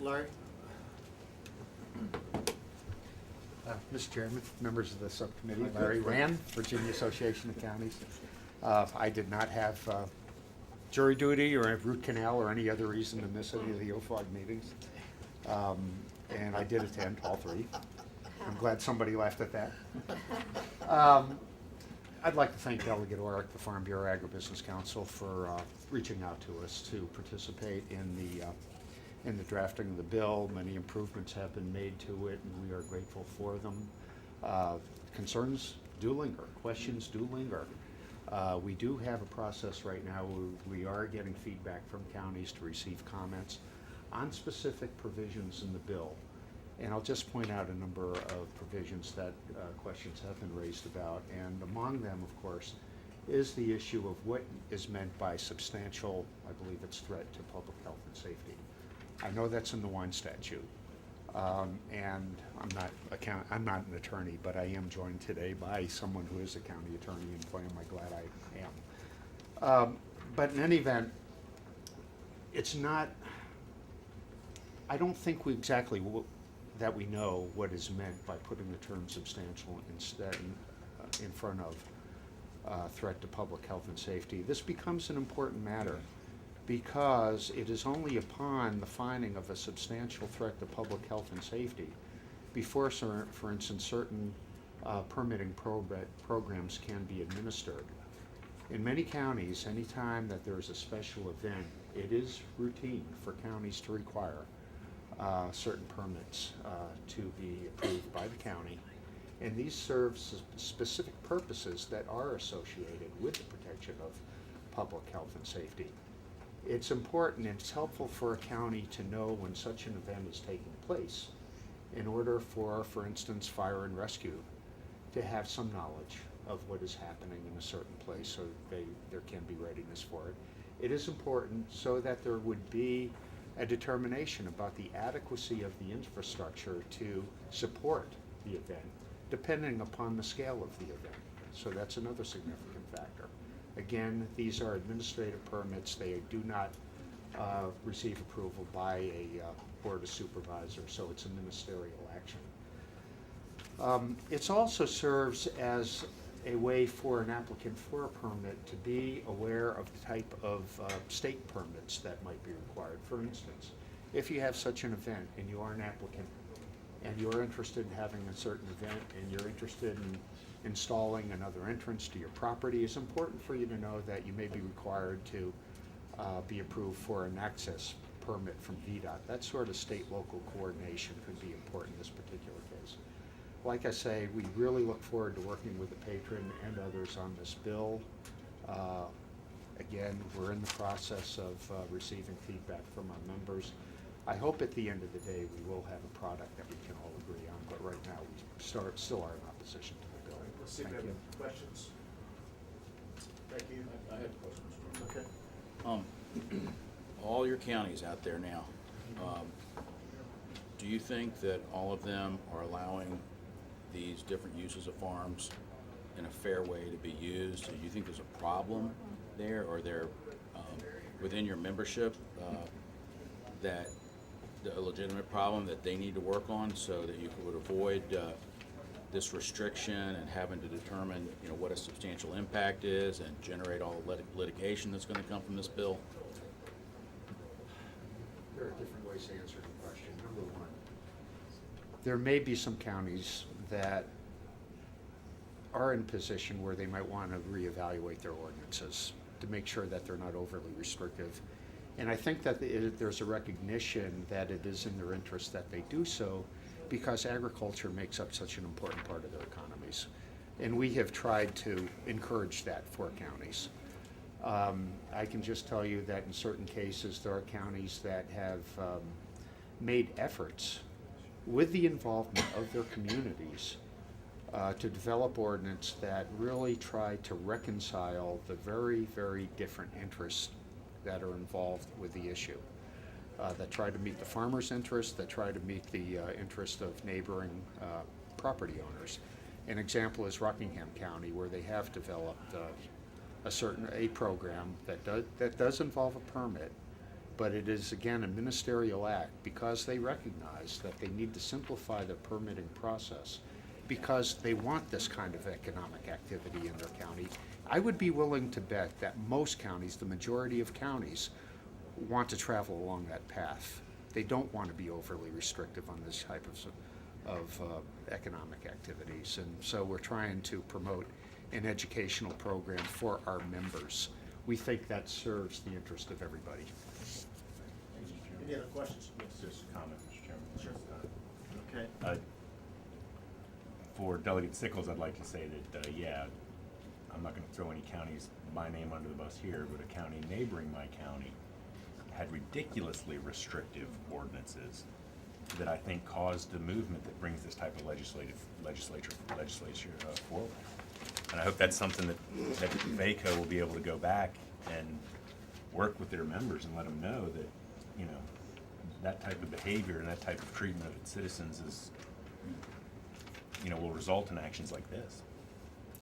Larry? Mr. Chairman, members of the subcommittee, Larry Rand, Virginia Association of Counties. I did not have jury duty or a root canal or any other reason to miss any of the OFOG meetings. And I did attend all three. I'm glad somebody laughed at that. I'd like to thank Delegate Oric, the Farm Bureau Agribusiness Council, for reaching out to us to participate in the drafting of the bill. Many improvements have been made to it, and we are grateful for them. Concerns do linger, questions do linger. We do have a process right now where we are getting feedback from counties to receive comments on specific provisions in the bill. And I'll just point out a number of provisions that questions have been raised about, and among them, of course, is the issue of what is meant by substantial, I believe it's threat to public health and safety. I know that's in the wine statute, and I'm not an attorney, but I am joined today by someone who is a county attorney, and boy, am I glad I am. But in any event, it's not. I don't think that we know what is meant by putting the term substantial instead in front of threat to public health and safety. This becomes an important matter because it is only upon the finding of a substantial threat to public health and safety before, for instance, certain permitting programs can be administered. In many counties, anytime that there is a special event, it is routine for counties to require certain permits to be approved by the county, and these serve specific purposes that are associated with the protection of public health and safety. It's important and it's helpful for a county to know when such an event is taking place in order for instance, fire and rescue to have some knowledge of what is happening in a certain place so there can be readiness for it. It is important so that there would be a determination about the adequacy of the infrastructure to support the event, depending upon the scale of the event. So that's another significant factor. Again, these are administrative permits. They do not receive approval by a board of supervisors, so it's a ministerial action. It also serves as a way for an applicant for a permit to be aware of the type of state permits that might be required. For instance, if you have such an event and you are an applicant and you're interested in having a certain event and you're interested in installing another entrance to your property, it's important for you to know that you may be required to be approved for an access permit from VDOT. That sort of state-local coordination could be important in this particular case. Like I say, we really look forward to working with the patron and others on this bill. Again, we're in the process of receiving feedback from our members. I hope at the end of the day we will have a product that we can all agree on, but right now we still are in opposition to the bill. Let's see if we have any questions. Thank you. I had questions. Okay. All your counties out there now, do you think that all of them are allowing these different uses of farms in a fair way to be used? Do you think there's a problem there, or there within your membership that a legitimate problem that they need to work on so that you would avoid this restriction and having to determine, what a substantial impact is and generate all the litigation that's going to come from this bill? There are different ways to answer the question. Number one, there may be some counties that are in a position where they might want to reevaluate their ordinances to make sure that they're not overly restrictive. And I think that there's a recognition that it is in their interest that they do so because agriculture makes up such an important part of their economies. And we have tried to encourage that for counties. I can just tell you that in certain cases there are counties that have made efforts with the involvement of their communities to develop ordinance that really try to reconcile the very, very different interests that are involved with the issue. That try to meet the farmer's interest, that try to meet the interest of neighboring property owners. An example is Rockingham County, where they have developed a program that does involve a permit, But it is, again, a ministerial act because they recognize that they need to simplify the permitting process because they want this kind of economic activity in their county. I would be willing to bet that most counties, the majority of counties, want to travel along that path. They don't want to be overly restrictive on this type of economic activities. And so we're trying to promote an educational program for our members. We think that serves the interest of everybody. Any other questions? Just a comment, Mr. Chairman. Sure. Okay. For Delegate Sickles, I'd like to say that, yeah, I'm not going to throw any counties, my name under the bus here, but a county neighboring my county had ridiculously restrictive ordinances that I think caused the movement that brings this type of legislature forward. And I hope that's something that VaCO will be able to go back and work with their members and let them know that, you know, that type of behavior and that type of treatment of its citizens is, you know, will result in actions like this.